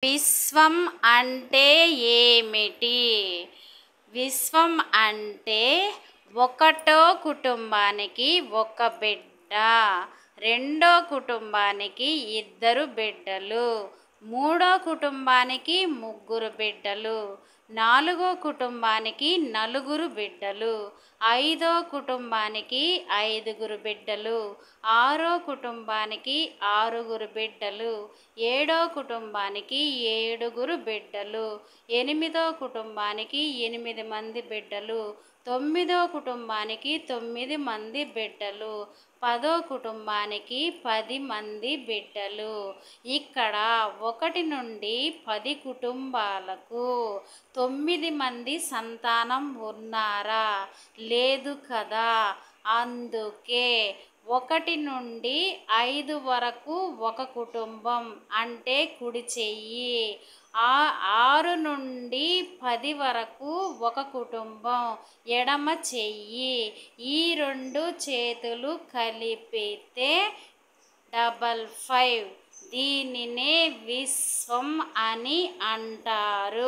విశ్వం అంటే ఏమిటి? విశ్వం అంటే ఒకటో కుటుంబానికి ఒక బిడ్డ, రెండో కుటుంబానికి ఇద్దరు బిడ్డలు, మూడో కుటుంబానికి ముగ్గురు బిడ్డలు, నాలుగో కుటుంబానికి నలుగురు బిడ్డలు, ఐదో కుటుంబానికి ఐదుగురు బిడ్డలు, ఆరో కుటుంబానికి ఆరుగురు బిడ్డలు, ఏడో కుటుంబానికి ఏడుగురు బిడ్డలు, ఎనిమిదో కుటుంబానికి 8 మంది బిడ్డలు, తొమ్మిదో కుటుంబానికి 9 మంది బిడ్డలు, 10వ కుటుంబానికి 10 మంది బిడ్డలు. ఇక్కడ 1 నుండి 10 కుటుంబాలకు 9 మంది సంతానం ఉన్నారా? లేదు కదా. అందుకే 1 నుండి 5 వరకు ఒక కుటుంబం అంటే కుడి చెయ్యి, 6 నుండి 10 వరకు ఒక కుటుంబం ఎడమ చెయ్యి. ఈ 2 చేతులు కలిపితే 55. దీనినే విశ్వం అని అంటారు.